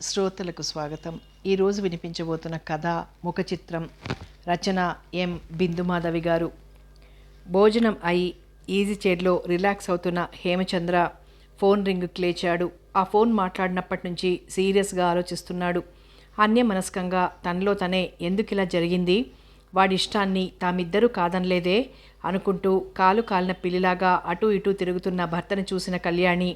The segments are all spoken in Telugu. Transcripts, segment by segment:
శ్రోతలకు స్వాగతం. ఈరోజు వినిపించబోతున్న కథ ముఖ చిత్రం. రచన ఎం బిందుమాధవి గారు. భోజనం అయి ఈజీ చైర్లో రిలాక్స్ అవుతున్న హేమచంద్ర ఫోన్ రింగుకి లేచాడు. ఆ ఫోన్ మాట్లాడినప్పటి నుంచి సీరియస్గా ఆలోచిస్తున్నాడు. అన్యమనస్కంగా తనలో తనే ఎందుకిలా జరిగింది, వాడి ఇష్టాన్ని తామిద్దరూ కాదనలేదే అనుకుంటూ కాలు కాలిన పిల్లిలాగా అటూ ఇటూ తిరుగుతున్న భర్తను చూసిన కళ్యాణి,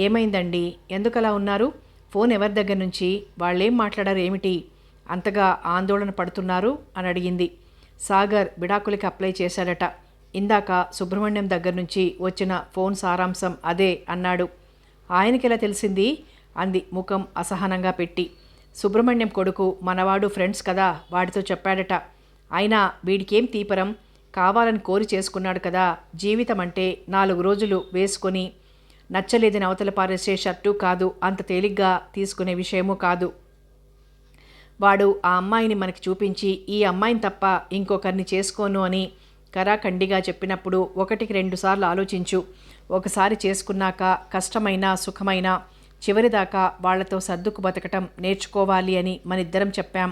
ఏమైందండి, ఎందుకలా ఉన్నారు, ఫోన్ ఎవరి దగ్గర నుంచి, వాళ్ళేం మాట్లాడారు ఏమిటి, అంతగా ఆందోళన పడుతున్నారు అని అడిగింది. సాగర్ విడాకులకి అప్లై చేశాడట. ఇందాక సుబ్రహ్మణ్యం దగ్గర నుంచి వచ్చిన ఫోన్ సారాంశం అదే అన్నాడు. ఆయనకెలా తెలిసింది అంది ముఖం అసహనంగా పెట్టి. సుబ్రహ్మణ్యం కొడుకు మనవాడు, ఫ్రెండ్స్ కదా, వాడితో చెప్పాడట. అయినా వీడికేం తీపరం, కావాలని కోరి చేసుకున్నాడు కదా. జీవితం అంటే 4 రోజులు వేసుకొని నచ్చలేదని అవతల పారేసే షర్టు కాదు, అంత తేలిగ్గా తీసుకునే విషయమూ కాదు. వాడు ఆ అమ్మాయిని మనకి చూపించి ఈ అమ్మాయిని తప్ప ఇంకొకరిని చేసుకోను అని కరాఖండిగా చెప్పినప్పుడు 1కి 2 సార్లు ఆలోచించు. ఒకసారి చేసుకున్నాక కష్టమైనా సుఖమైనా చివరిదాకా వాళ్లతో సర్దుకు బతకటం నేర్చుకోవాలి అని మనిద్దరం చెప్పాం.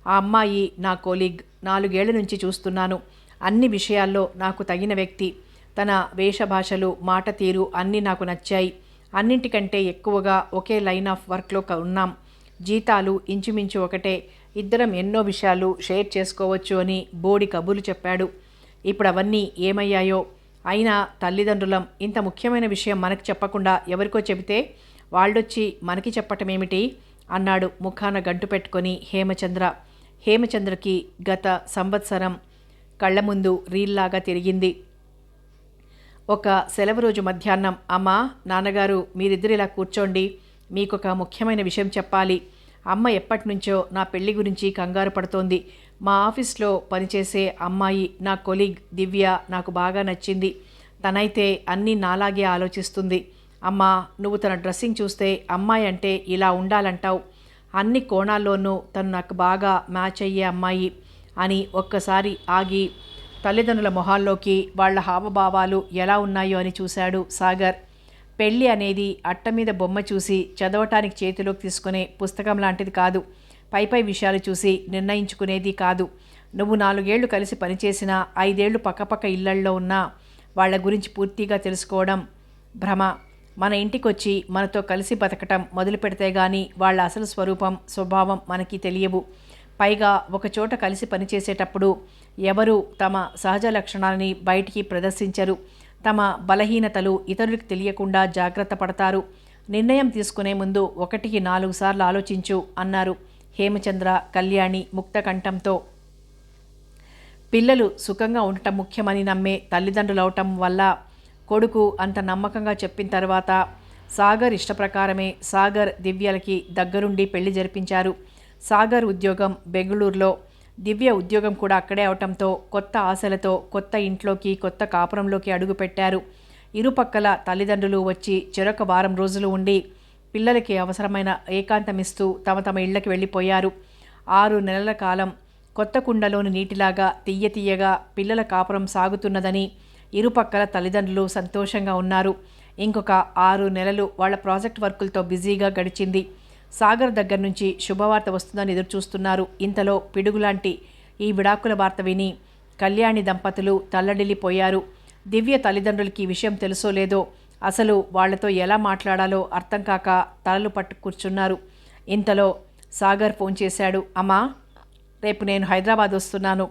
ఆ అమ్మాయి నా కొలీగ్, 4 ఏళ్ల నుంచి చూస్తున్నాను. అన్ని విషయాల్లో నాకు తగిన వ్యక్తి. తన వేషభాషలు, మాట తీరు అన్నీ నాకు నచ్చాయి. అన్నింటికంటే ఎక్కువగా ఒకే లైన్ ఆఫ్ వర్క్లో ఉన్నాం. జీతాలు ఇంచుమించు ఒకటే. ఇద్దరం ఎన్నో విషయాలు షేర్ చేసుకోవచ్చు అని బోడి కబుర్లు చెప్పాడు. ఇప్పుడు అవన్నీ ఏమయ్యాయో. అయినా తల్లిదండ్రులం, ఇంత ముఖ్యమైన విషయం మనకు చెప్పకుండా ఎవరికో చెబితే వాళ్ళొచ్చి మనకి చెప్పటమేమిటి అన్నాడు ముఖాన గంటు పెట్టుకొని హేమచంద్ర. హేమచంద్రకి గత సంవత్సరం కళ్ళ ముందు రీల్లాగా తిరిగింది. ఒక సెలవు రోజు మధ్యాహ్నం, అమ్మా, నాన్నగారు, మీరిద్దరు ఇలా కూర్చోండి, మీకొక ముఖ్యమైన విషయం చెప్పాలి. అమ్మ ఎప్పటినుంచో నా పెళ్లి గురించి కంగారు పడుతోంది. మా ఆఫీస్లో పనిచేసే అమ్మాయి, నా కొలీగ్ దివ్య, నాకు బాగా నచ్చింది. తనైతే అన్నీ నాలాగే ఆలోచిస్తుంది. అమ్మా, నువ్వు తన డ్రెస్సింగ్ చూస్తే అమ్మాయి అంటే ఇలా ఉండాలంటావు. అన్ని కోణాల్లోనూ తను నాకు బాగా మ్యాచ్ అయ్యే అమ్మాయి అని ఒక్కసారి ఆగి తల్లిదండ్రుల మొహాల్లోకి వాళ్ల హావభావాలు ఎలా ఉన్నాయో అని చూశాడు సాగర్. పెళ్ళి అనేది అట్ట మీద బొమ్మ చూసి చదవటానికి చేతిలోకి తీసుకునే పుస్తకం లాంటిది కాదు. పై విషయాలు చూసి నిర్ణయించుకునేది కాదు. నువ్వు 4 ఏళ్లు కలిసి పనిచేసినా 5 ఏళ్లు పక్కపక్క ఇళ్లల్లో ఉన్నా వాళ్ల గురించి పూర్తిగా తెలుసుకోవడం భ్రమ. మన ఇంటికొచ్చి మనతో కలిసి బతకటం మొదలు పెడితే గానీ వాళ్ళ అసలు స్వరూపం, స్వభావం మనకి తెలియవు. పైగా ఒకచోట కలిసి పనిచేసేటప్పుడు ఎవరూ తమ సహజ లక్షణాలని బయటికి ప్రదర్శించరు. తమ బలహీనతలు ఇతరులకు తెలియకుండా జాగ్రత్త పడతారు. నిర్ణయం తీసుకునే ముందు 1కి 4 సార్లు ఆలోచించు అన్నారు హేమచంద్ర కళ్యాణి ముక్త కంఠంతో. పిల్లలు సుఖంగా ఉండటం ముఖ్యమని నమ్మే తల్లిదండ్రులవటం వల్ల కొడుకు అంత నమ్మకంగా చెప్పిన తర్వాత సాగర్ ఇష్టప్రకారమే సాగర్ దివ్యలకి దగ్గరుండి పెళ్లి జరిపించారు. సాగర్ ఉద్యోగం బెంగళూరులో, దివ్య ఉద్యోగం కూడా అక్కడే అవటంతో కొత్త ఆశలతో కొత్త ఇంట్లోకి, కొత్త కాపురంలోకి అడుగుపెట్టారు. ఇరుపక్కల తల్లిదండ్రులు వచ్చి చెరొక వారం రోజులు ఉండి పిల్లలకి అవసరమైన ఏకాంతమిస్తూ తమ తమ ఇళ్లకి వెళ్ళిపోయారు. 6 నెలల కాలం కొత్త కుండలోని నీటిలాగా తీయగా పిల్లల కాపురం సాగుతున్నదని ఇరుపక్కల తల్లిదండ్రులు సంతోషంగా ఉన్నారు. ఇంకొక 6 నెలలు వాళ్ళ ప్రాజెక్ట్ వర్కులతో బిజీగా గడిచింది. సాగర్ దగ్గర నుంచి శుభవార్త వస్తుందని ఎదురుచూస్తున్నారు. ఇంతలో పిడుగులాంటి ఈ విడాకుల వార్త విని కళ్యాణి దంపతులు తల్లడిల్లిపోయారు. దివ్య తల్లిదండ్రులకి ఈ విషయం తెలుసో లేదో అసలు వాళ్లతో ఎలా మాట్లాడాలో అర్థం కాక తలలు పట్టు కూర్చున్నారు. ఇంతలో సాగర్ ఫోన్ చేశాడు. అమ్మా, రేపు నేను హైదరాబాద్ వస్తున్నాను.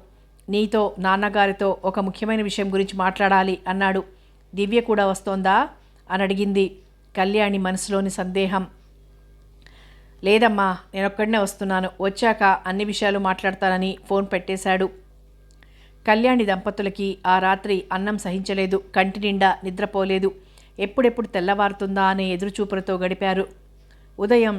నీతో నాన్నగారితో ఒక ముఖ్యమైన విషయం గురించి మాట్లాడాలి అన్నాడు. దివ్య కూడా వస్తోందా అని అడిగింది కళ్యాణి మనసులోని సందేహం. లేదమ్మా, నేనొక్కడనే వస్తున్నాను, వచ్చాక అన్ని విషయాలు మాట్లాడతానని ఫోన్ పెట్టేశాడు. కళ్యాణి దంపతులకి ఆ రాత్రి అన్నం సహించలేదు. కంటి నిండా నిద్రపోలేదు. ఎప్పుడెప్పుడు తెల్లవారుతుందా అనే ఎదురుచూపులతో గడిపారు. ఉదయం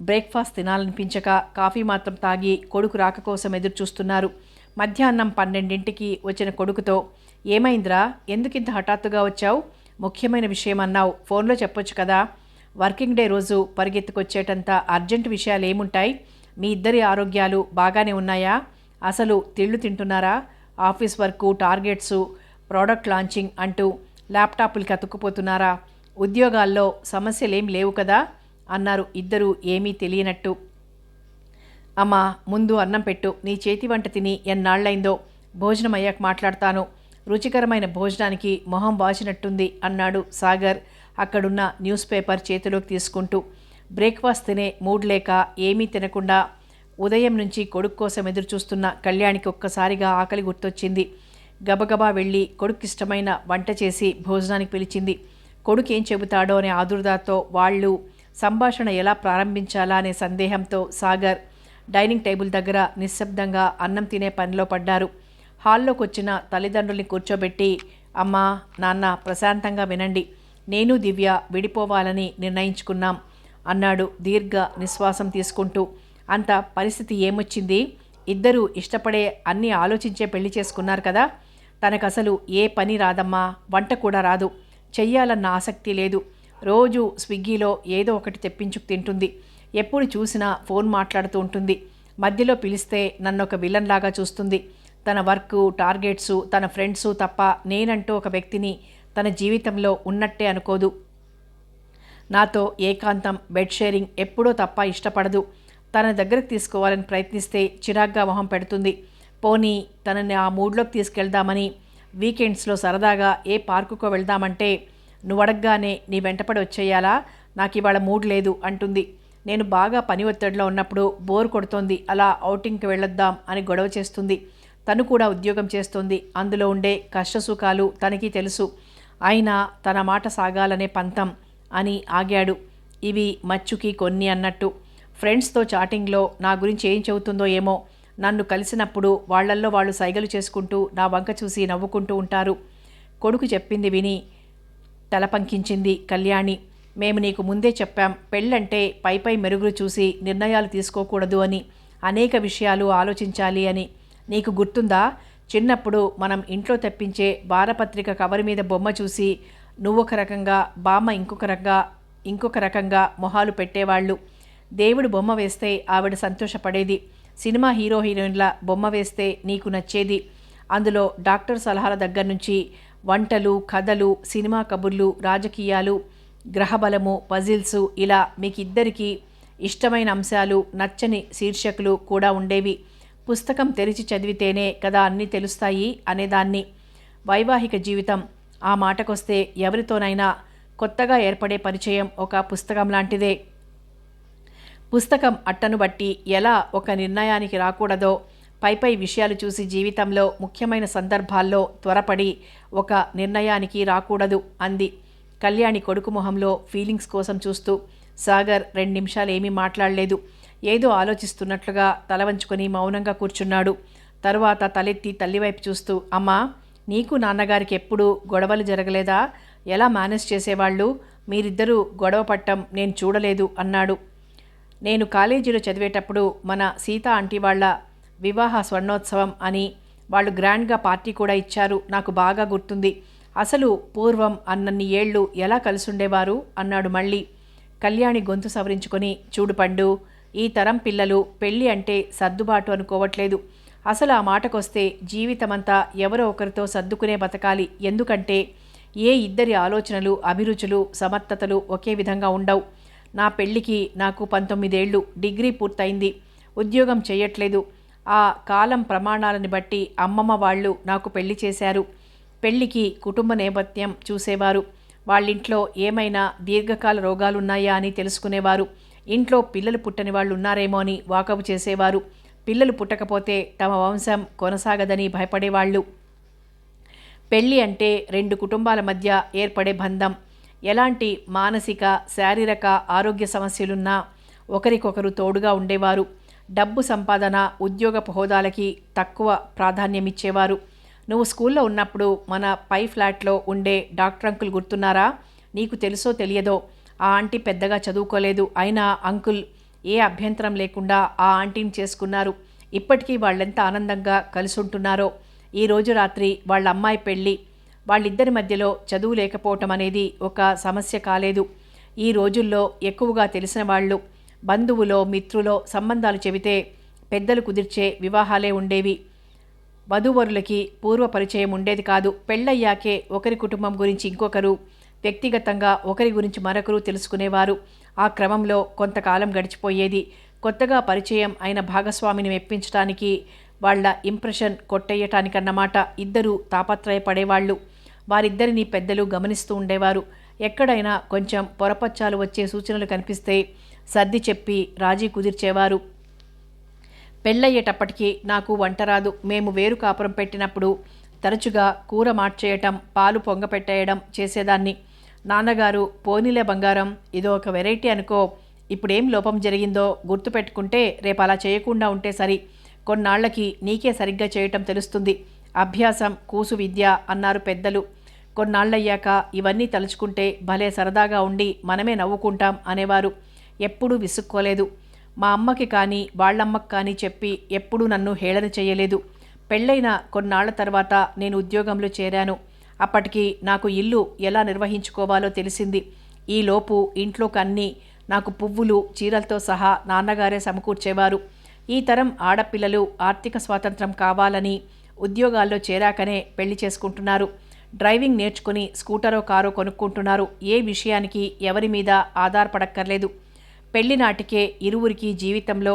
బ్రేక్ఫాస్ట్ తినాలనిపించక కాఫీ మాత్రం తాగి కొడుకు రాక కోసం ఎదురుచూస్తున్నారు. మధ్యాహ్నం 12ంటికి వచ్చిన కొడుకుతో, ఏమైందిరా, ఎందుకింత హఠాత్తుగా వచ్చావు, ముఖ్యమైన విషయం అన్నావు, ఫోన్లో చెప్పొచ్చు కదా. వర్కింగ్ డే రోజు పరిగెత్తుకొచ్చేటంత అర్జెంటు విషయాలు ఏముంటాయి, మీ ఇద్దరి ఆరోగ్యాలు బాగానే ఉన్నాయా, అసలు తిళ్ళు తింటున్నారా, ఆఫీస్ వర్కు, టార్గెట్సు, ప్రోడక్ట్ లాంచింగ్ అంటూ ల్యాప్టాప్లకి అతుక్కుపోతున్నారా, ఉద్యోగాల్లో సమస్యలేం లేవు కదా అన్నారు ఇద్దరూ ఏమీ తెలియనట్టు. అమ్మా, ముందు అన్నం పెట్టు. నీ చేతి వంట తిని ఎన్నాళ్లైందో. భోజనం అయ్యాక మాట్లాడతాను. రుచికరమైన భోజనానికి మొహం వాచినట్టుంది అన్నాడు సాగర్ అక్కడున్న న్యూస్ పేపర్ చేతిలోకి తీసుకుంటూ. బ్రేక్ఫాస్ట్ తినే మూడ్ లేక ఏమీ తినకుండా ఉదయం నుంచి కొడుకు కోసం ఎదురుచూస్తున్న కళ్యాణికి ఒక్కసారిగా ఆకలి గుర్తొచ్చింది. గబగబా వెళ్ళి కొడుక్కిష్టమైన వంట చేసి భోజనానికి పిలిచింది. కొడుకు ఏం చెబుతాడో అనే ఆదుర్దాతో వాళ్ళు సంభాషణ ఎలా ప్రారంభించాలా అనే సందేహంతో సాగర్ డైనింగ్ టేబుల్ దగ్గర నిశ్శబ్దంగా అన్నం తినే పనిలో పడ్డారు. హాల్లోకి వచ్చిన తల్లిదండ్రుల్ని కూర్చోబెట్టి, అమ్మా, నాన్న, ప్రశాంతంగా వినండి. నేను దివ్య విడిపోవాలని నిర్ణయించుకున్నాం అన్నాడు దీర్ఘ నిశ్వాసం తీసుకుంటూ. అంత పరిస్థితి ఏమొచ్చింది? ఇద్దరూ ఇష్టపడే అన్నీ ఆలోచించే పెళ్లి చేసుకున్నారు కదా. తనకసలు ఏ పని రాదమ్మా, వంట కూడా రాదు. చెయ్యాలన్న ఆసక్తి లేదు. రోజు స్విగ్గీలో ఏదో ఒకటి తెప్పించుకు తింటుంది. ఎప్పుడు చూసినా ఫోన్ మాట్లాడుతూ ఉంటుంది. మధ్యలో పిలిస్తే నన్నొక విలన్లాగా చూస్తుంది. తన వర్క్, టార్గెట్సు, తన ఫ్రెండ్సు తప్ప నేనంటూ ఒక వ్యక్తిని తన జీవితంలో ఉన్నట్టే అనుకోదు. నాతో ఏకాంతం, బెడ్ షేరింగ్ ఎప్పుడో తప్ప ఇష్టపడదు. తన దగ్గరకు తీసుకోవాలని ప్రయత్నిస్తే చిరాగ్గా మొహం పెడుతుంది. పోనీ తనని ఆ మూడ్లోకి తీసుకెళ్దామని వీకెండ్స్లో సరదాగా ఏ పార్కుకో వెళ్దామంటే నువ్వడగ్గానే నీ వెంటపడి వచ్చేయాలా, నాకు ఇవాళ మూడ్ లేదు అంటుంది. నేను బాగా పని ఒత్తిడిలో ఉన్నప్పుడు బోర్ కొడుతోంది, అలా ఔటింగ్కి వెళ్ళొద్దాం అని గొడవ చేస్తుంది. తను కూడా ఉద్యోగం చేస్తోంది. అందులో ఉండే కష్టసుఖాలు తనకి తెలుసు. అయినా తన మాట సాగాలనే పంతం అని ఆగాడు. ఇవి మచ్చుకి కొన్ని అన్నట్టు. ఫ్రెండ్స్తో చాటింగ్లో నా గురించి ఏం చెబుతుందో ఏమో. నన్ను కలిసినప్పుడు వాళ్ళల్లో వాళ్ళు సైగలు చేసుకుంటూ నా వంక చూసి నవ్వుకుంటూ ఉంటారు. కొడుకు చెప్పింది విని తలపంకించింది కళ్యాణి. మేము నీకు ముందే చెప్పాం, పెళ్ళంటే పై మెరుగులు చూసి నిర్ణయాలు తీసుకోకూడదు అని, అనేక విషయాలు ఆలోచించాలి అని. నీకు గుర్తుందా, చిన్నప్పుడు మనం ఇంట్లో తెప్పించే వారపత్రిక కవర్ మీద బొమ్మ చూసి నువ్వొక రకంగా, బామ్మ ఇంకొక రకంగా మొహాలు పెట్టేవాళ్ళు. దేవుడు బొమ్మ వేస్తే ఆవిడ సంతోషపడేది. సినిమా హీరో హీరోయిన్ల బొమ్మ వేస్తే నీకు నచ్చేది. అందులో డాక్టర్ సలహాల దగ్గర నుంచి వంటలు, కథలు, సినిమా కబుర్లు, రాజకీయాలు, గ్రహబలము, పజిల్సు, ఇలా మీకిద్దరికీ ఇష్టమైన అంశాలు, నచ్చని శీర్షకులు కూడా ఉండేవి. పుస్తకం తెరిచి చదివితేనే కదా అన్నీ తెలుస్తాయి అనేదాన్ని. వైవాహిక జీవితం ఆ మాటకొస్తే ఎవరితోనైనా కొత్తగా ఏర్పడే పరిచయం ఒక పుస్తకం లాంటిదే. పుస్తకం అట్టను బట్టి ఎలా ఒక నిర్ణయానికి రాకూడదో, పై విషయాలు చూసి జీవితంలో ముఖ్యమైన సందర్భాల్లో త్వరపడి ఒక నిర్ణయానికి రాకూడదు అంది కళ్యాణి కొడుకు మొహంలో ఫీలింగ్స్ కోసం చూస్తూ. సాగర్ 2 నిమిషాలు ఏమీ మాట్లాడలేదు. ఏదో ఆలోచిస్తున్నట్లుగా తల వంచుకొని మౌనంగా కూర్చున్నాడు. తరువాత తలెత్తి తల్లివైపు చూస్తూ, అమ్మా, నీకు నాన్నగారికి ఎప్పుడూ గొడవలు జరగలేదా? ఎలా మేనేజ్ చేసేవాళ్ళు? మీరిద్దరూ గొడవ పట్టం నేను చూడలేదు అన్నాడు. నేను కాలేజీలో చదివేటప్పుడు మన సీతా ఆంటీ వాళ్ళ వివాహ స్వర్ణోత్సవం అని వాళ్ళు గ్రాండ్గా పార్టీ కూడా ఇచ్చారు. నాకు బాగా గుర్తుంది. అసలు పూర్వం అన్నన్ని ఏళ్ళు ఎలా కలిసుండేవారు అన్నాడు మళ్ళీ. కళ్యాణి గొంతు సవరించుకొని, చూడు పండు, ఈ తరం పిల్లలు పెళ్ళి అంటే సర్దుబాటు అనుకోవట్లేదు. అసలు ఆ మాటకొస్తే జీవితమంతా ఎవరో ఒకరితో సర్దుకునే బతకాలి. ఎందుకంటే ఏ ఇద్దరి ఆలోచనలు, అభిరుచులు, సమర్థతలు ఒకే విధంగా ఉండవు. నా పెళ్ళికి నాకు 19 ఏళ్ళు, డిగ్రీ పూర్తయింది, ఉద్యోగం చేయట్లేదు. ఆ కాలం ప్రమాణాలని బట్టి అమ్మమ్మ వాళ్ళు నాకు పెళ్లి చేశారు. పెళ్లికి కుటుంబ నేపథ్యం చూసేవారు. వాళ్ళింట్లో ఏమైనా దీర్ఘకాల రోగాలున్నాయా అని తెలుసుకునేవారు. ఇంట్లో పిల్లలు పుట్టని వాళ్ళు ఉన్నారేమో అని వాకబు చేసేవారు. పిల్లలు పుట్టకపోతే తమ వంశం కొనసాగదని భయపడేవాళ్ళు. పెళ్ళి అంటే 2 కుటుంబాల మధ్య ఏర్పడే బంధం. ఎలాంటి మానసిక, శారీరక ఆరోగ్య సమస్యలున్నా ఒకరికొకరు తోడుగా ఉండేవారు. డబ్బు సంపాదన, ఉద్యోగపు హోదాలకి తక్కువ ప్రాధాన్యమిచ్చేవారు. నువ్వు స్కూల్లో ఉన్నప్పుడు మన పై ఫ్లాట్లో ఉండే డాక్టర్ అంకుల్ గుర్తున్నారా? నీకు తెలుసో తెలియదో, ఆ ఆంటీ పెద్దగా చదువుకోలేదు. అయినా అంకుల్ ఏ అభ్యంతరం లేకుండా ఆ ఆంటీని చేసుకున్నారు. ఇప్పటికీ వాళ్ళెంత ఆనందంగా కలిసి ఉంటున్నారో. ఈరోజు రాత్రి వాళ్ళ అమ్మాయి పెళ్ళి. వాళ్ళిద్దరి మధ్యలో చదువు లేకపోవటం అనేది ఒక సమస్య కాలేదు. ఈ రోజుల్లో ఎక్కువగా తెలిసిన వాళ్ళు, బంధువులో, మిత్రులో సంబంధాలు చెబితే పెద్దలు కుదిర్చే వివాహాలే ఉండేవి. వధూవరులకి పూర్వ పరిచయం ఉండేది కాదు. పెళ్ళయ్యాకే ఒకరి కుటుంబం గురించి ఇంకొకరు, వ్యక్తిగతంగా ఒకరి గురించి మరొకరు తెలుసుకునేవారు. ఆ క్రమంలో కొంతకాలం గడిచిపోయేది. కొత్తగా పరిచయం అయిన భాగస్వామిని మెప్పించడానికి, వాళ్ళ ఇంప్రెషన్ కొట్టేయటానికన్నమాట ఇద్దరూ తాపత్రయపడేవాళ్ళు. వారిద్దరినీ పెద్దలు గమనిస్తూ ఉండేవారు. ఎక్కడైనా కొంచెం పొరపచ్చాలు వచ్చే సూచనలు కనిపిస్తే సర్ది చెప్పి రాజీ కుదిర్చేవారు. పెళ్ళయ్యేటప్పటికీ నాకు వంట రాదు. మేము వేరు కాపురం పెట్టినప్పుడు తరచుగా కూర మార్చేయటం, పాలు పొంగపెట్టేయడం చేసేదాన్ని. నాన్నగారు, పోనీలే బంగారం, ఇదో ఒక వెరైటీ అనుకో, ఇప్పుడేం లోపం జరిగిందో గుర్తుపెట్టుకుంటే రేపు అలా చేయకుండా ఉంటే సరి, కొన్నాళ్లకి నీకే సరిగ్గా చేయటం తెలుస్తుంది, అభ్యాసం కూసు విద్య అన్నారు పెద్దలు. కొన్నాళ్ళయ్యాక ఇవన్నీ తలుచుకుంటే భలే సరదాగా ఉండి మనమే నవ్వుకుంటాం అనేవారు. ఎప్పుడూ విసుక్కోలేదు. మా అమ్మకి కానీ వాళ్ళమ్మకి కానీ చెప్పి ఎప్పుడూ నన్ను హేళన చేయలేదు. పెళ్ళైన కొన్నాళ్ల తర్వాత నేను ఉద్యోగంలో చేరాను. అప్పటికి నాకు ఇల్లు ఎలా నిర్వహించుకోవాలో తెలిసింది. ఈలోపు ఇంట్లోకి అన్నీ నాకు పువ్వులు చీరలతో సహా నాన్నగారే సమకూర్చేవారు. ఈ తరం ఆడపిల్లలు ఆర్థిక స్వాతంత్రం కావాలని ఉద్యోగాల్లో చేరాకనే పెళ్లి చేసుకుంటున్నారు. డ్రైవింగ్ నేర్చుకుని స్కూటరో కారో కొనుక్కుంటున్నారు. ఏ విషయానికి ఎవరి మీద ఆధారపడక్కర్లేదు. పెళ్లి నాటికే ఇరువురికి జీవితంలో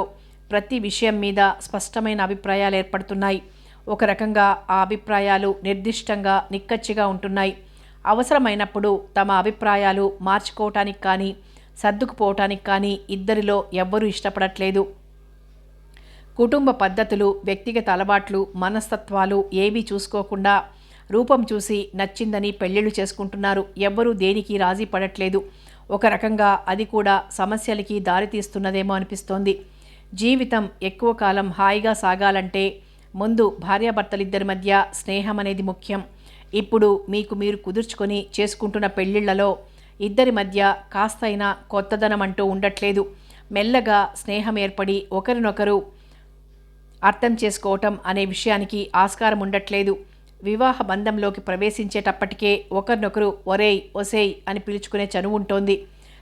ప్రతి విషయం మీద స్పష్టమైన అభిప్రాయాలు ఏర్పడుతున్నాయి. ఒక రకంగా ఆ అభిప్రాయాలు నిర్దిష్టంగా నిక్కచ్చిగా ఉంటున్నాయి. అవసరమైనప్పుడు తమ అభిప్రాయాలు మార్చుకోవటానికి కానీ సర్దుకుపోవటానికి కానీ ఇద్దరిలో ఎవ్వరూ ఇష్టపడట్లేదు. కుటుంబ పద్ధతులు, వ్యక్తిగత అలవాట్లు, మనస్తత్వాలు ఏవీ చూసుకోకుండా రూపం చూసి నచ్చిందని పెళ్ళిళ్ళు చేసుకుంటున్నారు. ఎవ్వరూ దేనికి రాజీ పడట్లేదు. ఒక రకంగా అది కూడా సమస్యలకి దారితీస్తున్నదేమో అనిపిస్తోంది. జీవితం ఎక్కువ కాలం హాయిగా సాగాలంటే ముందు భార్యాభర్తలిద్దరి మధ్య స్నేహం అనేది ముఖ్యం. ఇప్పుడు మీకు మీరు కుదుర్చుకొని చేసుకుంటున్న పెళ్ళిళ్లలో ఇద్దరి మధ్య కాస్తైనా కొత్తదనం అంటూ ఉండట్లేదు. మెల్లగా స్నేహం ఏర్పడి ఒకరినొకరు అర్థం చేసుకోవటం అనే విషయానికి ఆస్కారం ఉండట్లేదు. వివాహ బంధంలోకి ప్రవేశించేటప్పటికే ఒకరినొకరు ఒరేయ్ ఒసేయ్ అని పిలుచుకునే చనువు ఉంటోంది.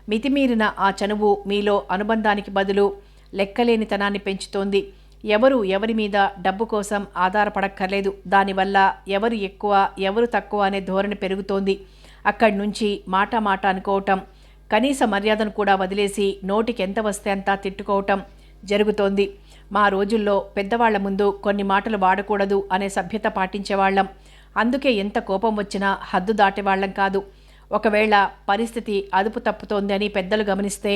మితిమీరిన ఆ చనువు మీలో అనుబంధానికి బదులు లెక్కలేనితనాన్ని పెంచుతోంది. ఎవరు ఎవరి మీద డబ్బు కోసం ఆధారపడక్కర్లేదు. దానివల్ల ఎవరు ఎక్కువ ఎవరు తక్కువ అనే ధోరణి పెరుగుతోంది. అక్కడి నుంచి మాట మాట అనుకోవటం, కనీస మర్యాదను కూడా వదిలేసి నోటికి ఎంత వస్తే అంతా తిట్టుకోవటం జరుగుతోంది. మా రోజుల్లో పెద్దవాళ్ల ముందు కొన్ని మాటలు వాడకూడదు అనే సభ్యత పాటించేవాళ్ళం. అందుకే ఎంత కోపం వచ్చినా హద్దు దాటేవాళ్లం కాదు. ఒకవేళ పరిస్థితి అదుపు తప్పుతోంది అని పెద్దలు గమనిస్తే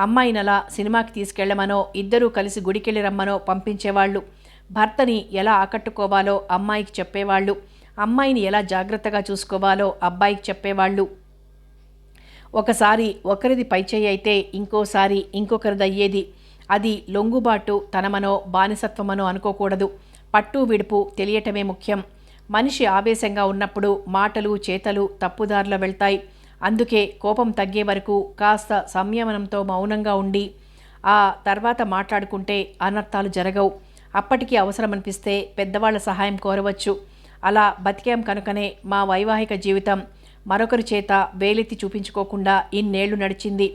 అమ్మాయినలా సినిమాకి తీసుకెళ్లమనో ఇద్దరూ కలిసి గుడికెళ్ళి రమ్మనో పంపించేవాళ్ళు. భర్తని ఎలా ఆకట్టుకోవాలో అమ్మాయికి చెప్పేవాళ్ళు. అమ్మాయిని ఎలా జాగ్రత్తగా చూసుకోవాలో అబ్బాయికి చెప్పేవాళ్ళు. ఒకసారి ఒకరిది పైచేయి అయితే ఇంకోసారి ఇంకొకరిదయ్యేది. అది లొంగుబాటు తనమనో బానిసత్వమనో అనుకోకూడదు. పట్టు విడుపు తెలియటమే ముఖ్యం. మనిషి ఆవేశంగా ఉన్నప్పుడు మాటలు చేతలు తప్పుదారిలో వెళ్తాయి. అందుకే కోపం తగ్గే వరకు కాస్త సంయమనంతో మౌనంగా ఉండి ఆ తర్వాత మాట్లాడుకుంటే అనర్థాలు జరగవు. అప్పటికి అవసరమనిపిస్తే పెద్దవాళ్ల సహాయం కోరవచ్చు. అలా బతికాం కనుకనే మా వైవాహిక జీవితం మరొకరి చేత వేలెత్తి చూపించుకోకుండా ఇన్నేళ్లు నడిచింది.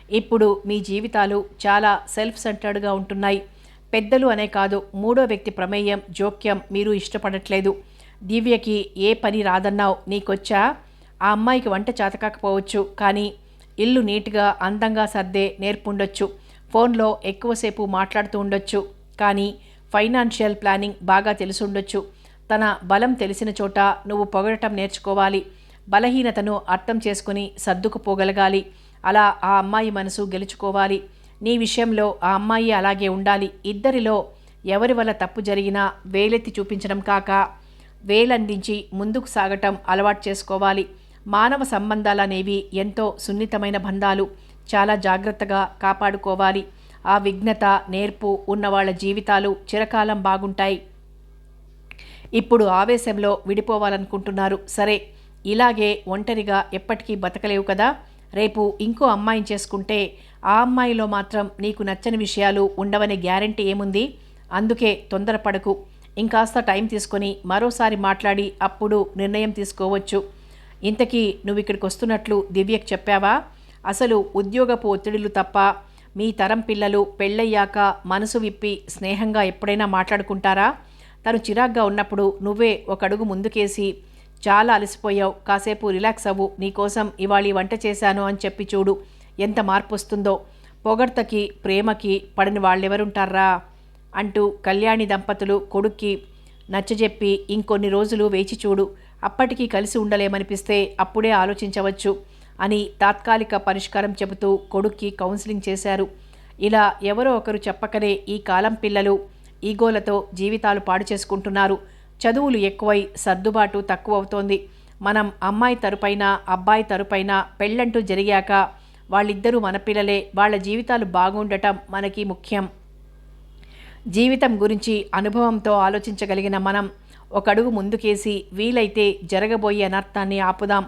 ఇప్పుడు మీ జీవితాలు చాలా సెల్ఫ్ సెంటర్డ్గా ఉంటున్నాయి. పెద్దలు అనే కాదు, మూడో వ్యక్తి ప్రమేయం జోక్యం మీరు ఇష్టపడట్లేదు. దివ్యకి ఏ పని రాదన్నావు, నీకొచ్చా? ఆ అమ్మాయికి వంట చేతకాకపోవచ్చు, కానీ ఇల్లు నీట్గా అందంగా సర్దే నేర్పుండొచ్చు. ఫోన్లో ఎక్కువసేపు మాట్లాడుతూ ఉండొచ్చు, కానీ ఫైనాన్షియల్ ప్లానింగ్ బాగా తెలిసుండొచ్చు. తన బలం తెలిసిన చోట నువ్వు పొగడటం నేర్చుకోవాలి. బలహీనతను అర్థం చేసుకుని సర్దుకుపోగలగాలి. అలా ఆ అమ్మాయి మనసు గెలుచుకోవాలి. నీ విషయంలో ఆ అమ్మాయి అలాగే ఉండాలి. ఇద్దరిలో ఎవరి వల్ల తప్పు జరిగినా వేలెత్తి చూపించడం కాక వేలందించి ముందుకు సాగటం అలవాటు చేసుకోవాలి. మానవ సంబంధాలనేవి ఎంతో సున్నితమైన బంధాలు. చాలా జాగ్రత్తగా కాపాడుకోవాలి. ఆ విఘ్నత నేర్పు ఉన్న వాళ్ళ జీవితాలు చిరకాలం బాగుంటాయి. ఇప్పుడు ఆవేశంలో విడిపోవాలనుకుంటున్నారు. సరే, ఇలాగే ఒంటరిగా ఎప్పటికీ బతకలేవు కదా. రేపు ఇంకో అమ్మాయిని చేసుకుంటే ఆ అమ్మాయిలో మాత్రం నీకు నచ్చని విషయాలు ఉండవనే గ్యారెంటీ ఏముంది? అందుకే తొందరపడకు. ఇంకాస్త టైం తీసుకొని మరోసారి మాట్లాడి అప్పుడు నిర్ణయం తీసుకోవచ్చు. ఇంతకీ నువ్వు ఇక్కడికి వస్తున్నట్లు దివ్యకు చెప్పావా? అసలు ఉద్యోగపు ఒత్తిడిలు తప్ప మీ తరం పిల్లలు పెళ్ళయ్యాక మనసు విప్పి స్నేహంగా ఎప్పుడైనా మాట్లాడుకుంటారా? తను చిరాగ్గా ఉన్నప్పుడు నువ్వే ఒక అడుగు ముందుకేసి, చాలా అలసిపోయావు, కాసేపు రిలాక్స్ అవ్వు, నీకోసం ఇవాళ వంట చేశాను అని చెప్పి చూడు. ఎంత మార్పు వస్తుందో. పొగడ్తకి ప్రేమకి పడని వాళ్ళెవరుంటారా అంటూ కళ్యాణి దంపతులు కొడుక్కి నచ్చజెప్పి ఇంకొన్ని రోజులు వేచి చూడు, అప్పటికీ కలిసి ఉండలేమనిపిస్తే అప్పుడే ఆలోచించవచ్చు అని తాత్కాలిక పరిష్కారం చెబుతూ కొడుక్కి కౌన్సిలింగ్ చేశారు. ఇలా ఎవరో ఒకరు చెప్పకనే ఈ కాలం పిల్లలు ఈగోలతో జీవితాలు పాడు చేసుకుంటున్నారు. చదువులు ఎక్కువై సర్దుబాటు తక్కువ అవుతోంది. మనం అమ్మాయి తరపైన అబ్బాయి తరపైన పెళ్ళంటూ జరిగాక వాళ్ళిద్దరూ మన పిల్లలే, వాళ్ళ జీవితాలు బాగుండటం మనకి ముఖ్యం. జీవితం గురించి అనుభవంతో ఆలోచించగలిగిన మనం ఒక అడుగు ముందుకేసి వీలైతే జరగబోయే అనర్థాన్ని ఆపుదాం.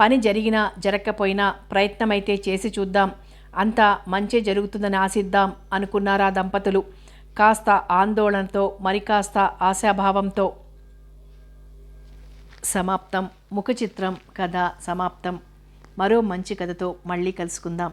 పని జరిగినా జరగకపోయినా ప్రయత్నమైతే చేసి చూద్దాం, అంతా మంచే జరుగుతుందని ఆశిద్దాం అనుకున్నారా దంపతులు. కాస్త ఆందోళనతో మరికాస్త ఆశాభావంతో. సమాప్తం. ముఖ చిత్రం కథ సమాప్తం. మరో మంచి కథతో మళ్ళీ కలుసుకుందాం.